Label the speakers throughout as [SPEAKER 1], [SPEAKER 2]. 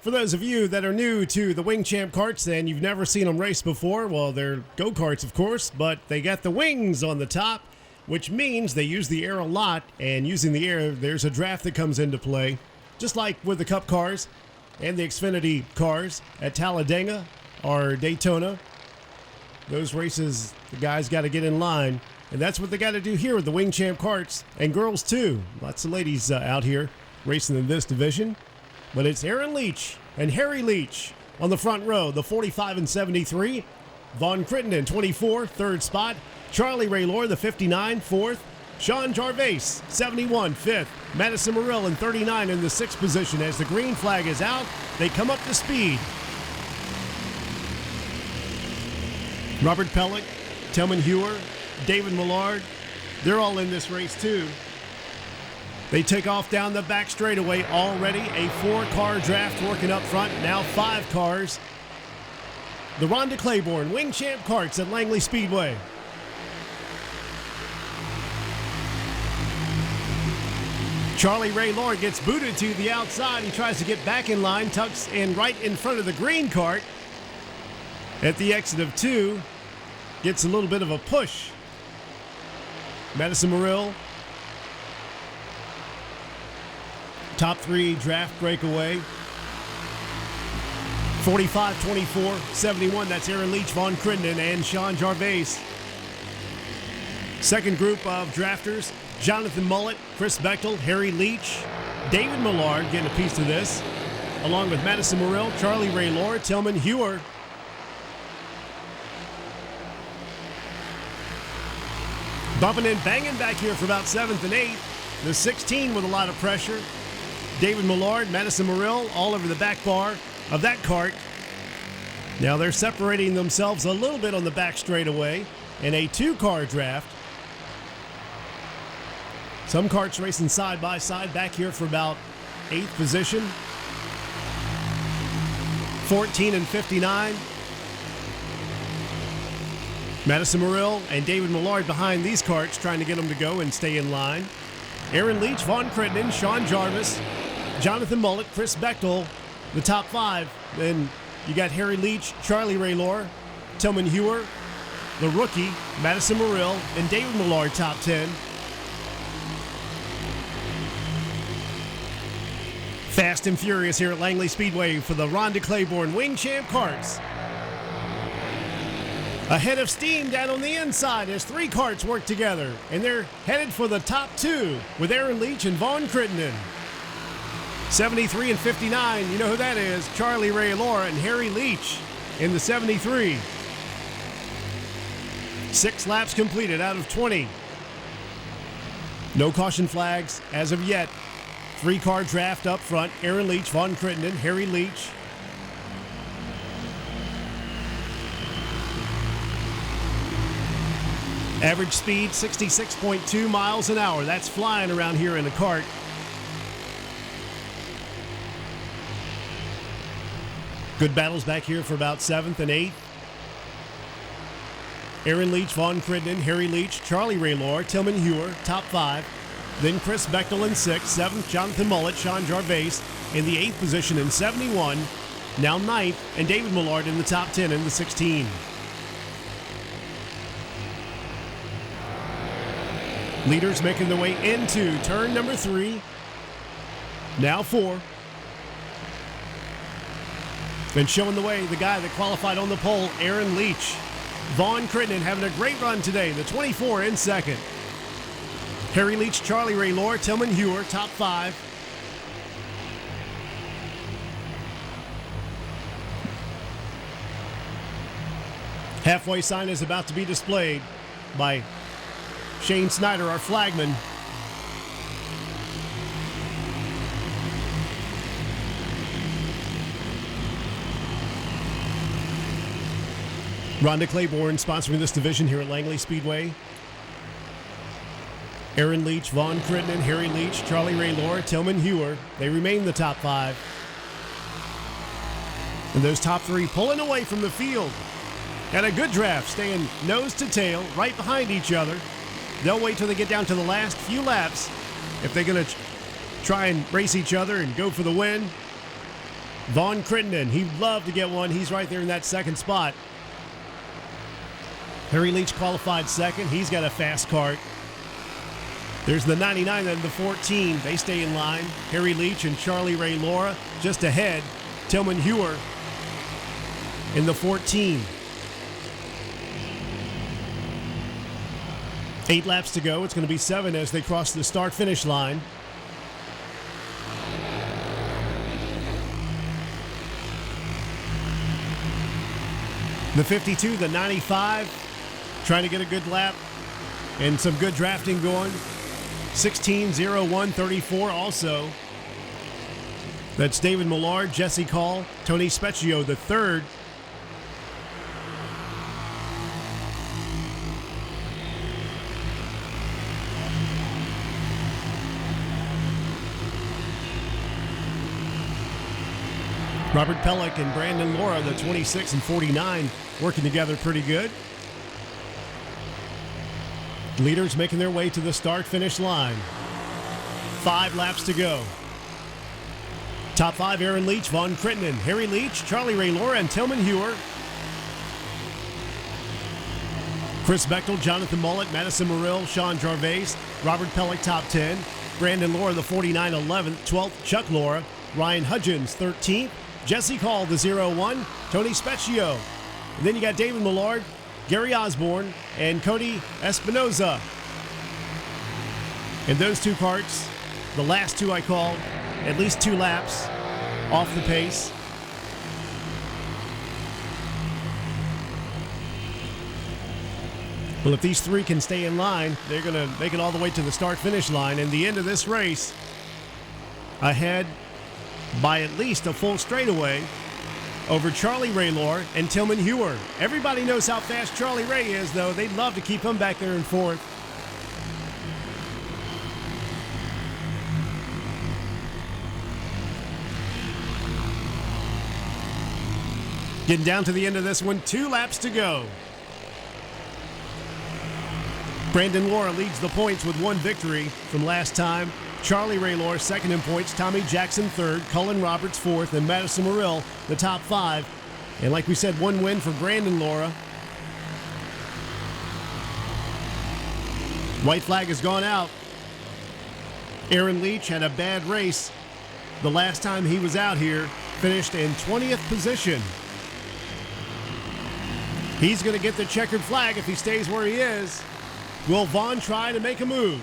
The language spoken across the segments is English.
[SPEAKER 1] For those of you that are new to the Wing Champ Karts and you've never seen them race before, well, they're go-karts, of course, but they got the wings on the top, which means they use the air a lot, and using the air, there's a draft that comes into play, just like with the Cup cars and the Xfinity cars at Talladega or Daytona. Those races, the guys got to get in line, and that's what they got to do here with the Wing Champ Karts, and girls too. Lots of ladies out here racing in this division. But it's Aaron Leach and Harry Leach on the front row, the 45 and 73. Vaughn Crittenden, 24, third spot. Charlie Raylor, the 59, fourth. Sean Jarvis, 71, fifth. Madison Morrill in 39 in the sixth position. As the green flag is out, they come up to speed. Robert Pellick, Tillman Hewer, David Millard, they're all in this race too. They take off down the back straightaway already. A 4-car draft working up front. Now 5 cars. The Rhonda Claiborne Wing Champ Karts at Langley Speedway. Charlie Raylor gets booted to the outside. He tries to get back in line, tucks in right in front of the green cart. At the exit of 2, gets a little bit of a push. Madison Morrill, top 3 draft breakaway. 45, 24, 71. That's Aaron Leach, Vaughn Crittenden, and Sean Jarvis. Second group of drafters, Jonathan Mullet, Chris Bechtel, Harry Leach, David Millard getting a piece of this, along with Madison Morrill, Charlie Raylor, Tillman Hewer. Bumping and banging back here for about 7th and 8th. The 16 with a lot of pressure. David Millard, Madison Morrill, all over the back bar of that kart. Now they're separating themselves a little bit on the back straightaway in a 2-car draft. Some karts racing side by side back here for about 8th position. 14 and 59. Madison Morrill and David Millard behind these karts trying to get them to go and stay in line. Aaron Leach, Vaughn Crittenden, Sean Jarvis, Jonathan Mullet, Chris Bechtel, the top 5. Then you got Harry Leach, Charlie Raylor, Tillman Hewer, the rookie, Madison Morrill, and David Millard, top 10. Fast and furious here at Langley Speedway for the Rhonda Claiborne Wing Champ Karts. A head of steam down on the inside as 3 karts work together, and they're headed for the top 2 with Aaron Leach and Vaughn Crittenden. 73 and 59, you know who that is, Charlie Raylor and Harry Leach in the 73. 6 laps completed out of 20. No caution flags as of yet. 3-car draft up front, Aaron Leach, Vaughn Crittenden, Harry Leach. Average speed, 66.2 miles an hour. That's flying around here in a kart. Good battles back here for about 7th and 8th. Aaron Leach, Vaughn Crittenden, Harry Leach, Charlie Raylor, Tillman Hewer, top 5. Then Chris Bechtel in 6th, 7th, Jonathan Mullet, Sean Jarvis in the 8th position in 71. Now 9th, and David Millard in the top 10 in the 16. Leaders making their way into turn number 3. Now 4. And showing the way, the guy that qualified on the pole, Aaron Leach. Vaughn Crittenden having a great run today, the 24 in 2nd. Harry Leach, Charlie Raylor, Tillman Hewer, top 5. Halfway sign is about to be displayed by Shane Snyder, our flagman. Rhonda Claiborne sponsoring this division here at Langley Speedway. Aaron Leach, Vaughn Crittenden, Harry Leach, Charlie Raylor, Tillman Hewer. They remain the top 5. And those top 3 pulling away from the field. And a good draft, staying nose to tail, right behind each other. They'll wait till they get down to the last few laps if they're going to try and race each other and go for the win. Vaughn Crittenden, he'd love to get one. He's right there in that second spot. Harry Leach qualified second. He's got a fast kart. There's the 99 and the 14. They stay in line. Harry Leach and Charlie Ray Laura just ahead. Tillman Hewer in the 14. 8 laps to go. It's going to be 7 as they cross the start-finish line. The 52, the 95, trying to get a good lap and some good drafting going. 16-01-34 also. That's David Millard, Jesse Call, Tony Specchio the third. Robert Pellick and Brandon Laura, the 26 and 49, working together pretty good. Leaders making their way to the start-finish line. 5 laps to go. Top 5, Aaron Leach, Vaughn Crittenden, Harry Leach, Charlie Ray Laura, and Tillman Hewer. Chris Bechtel, Jonathan Mullet, Madison Morrill, Sean Jarvais, Robert Pellick, top 10. Brandon Laura, the 49, 11th. 12th, Chuck Laura. Ryan Hudgens, 13th. Jesse Call, the 0-1. Tony Specchio. And then you got David Millard, Gary Osborne, and Cody Espinoza. And those 2 karts, the last 2 I called, at least 2 laps off the pace. Well, if these 3 can stay in line, they're going to make it all the way to the start-finish line. And the end of this race, ahead by at least a full straightaway over Charlie Ray Laura and Tillman Hewer. Everybody knows how fast Charlie Ray is, though. They'd love to keep him back there in 4th. Getting down to the end of this one, 2 laps to go. Brandon Laura leads the points with 1 victory from last time. Charlie Ray Laura second in points, Tommy Jackson third, Cullen Roberts fourth, and Madison Morrill the top 5. And like we said, 1 win for Brandon Laura. White flag has gone out. Aaron Leach had a bad race the last time he was out here, finished in 20th position. He's going to get the checkered flag if he stays where he is. Will Vaughn try to make a move?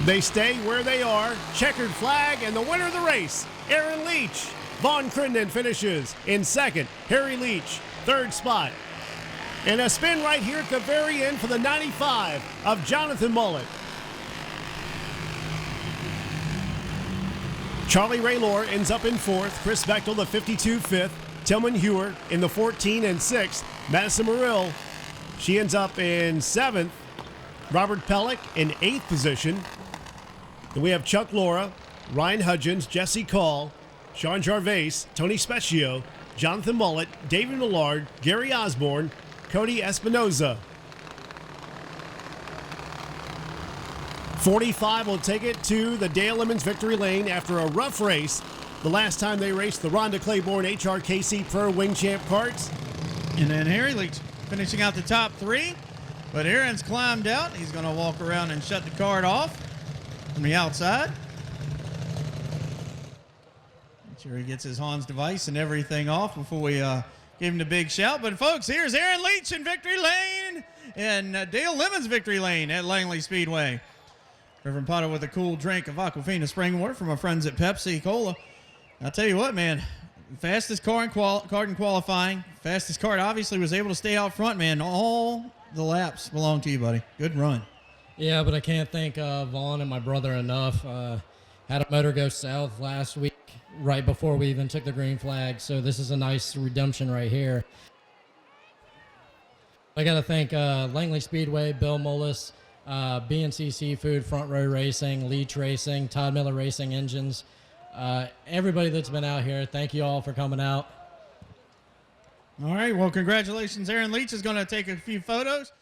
[SPEAKER 1] They stay where they are. Checkered flag, and the winner of the race, Aaron Leach. Vaughn Crittenden finishes in second. Harry Leach, third spot. And a spin right here at the very end for the 95 of Jonathan Mullet. Charlie Ray Laura ends up in 4th. Chris Bechtel, the 52, 5th. Tillman Hewer in the 14 and 6th. Madison Morrill, she ends up in 7th. Robert Pellick in 8th position. Then we have Chuck Laura, Ryan Hudgens, Jesse Call, Sean Jarvais, Tony Specchio, Jonathan Mullet, David Millard, Gary Osborne, Cody Espinoza. 45 will take it to the Dale Lemons victory lane after a rough race. The last time they raced the Rhonda Claiborne HRKC Pro Wing Champ Karts.
[SPEAKER 2] And then Harry Leach finishing out the top 3. But Aaron's climbed out. He's going to walk around and shut the kart off from the outside. Make sure he gets his Hans device and everything off before we give him the big shout. But folks, here's Aaron Leach in victory lane and Dale Lemons victory lane at Langley Speedway. Reverend Potter with a cool drink of Aquafina spring water from our friends at Pepsi Cola. I'll tell you what, man. Fastest car in qualifying. Fastest car obviously was able to stay out front, man. All the laps belong to you, buddy. Good run.
[SPEAKER 3] Yeah, but I can't thank Vaughn and my brother enough. Had a motor go south last week right before we even took the green flag, so this is a nice redemption right here. I got to thank Langley Speedway, Bill Mullis, BNC Seafood, Front Row Racing, Leach Racing, Todd Miller Racing Engines, everybody that's been out here. Thank you all for coming out.
[SPEAKER 2] All right, well, congratulations. Aaron Leach is going to take a few photos.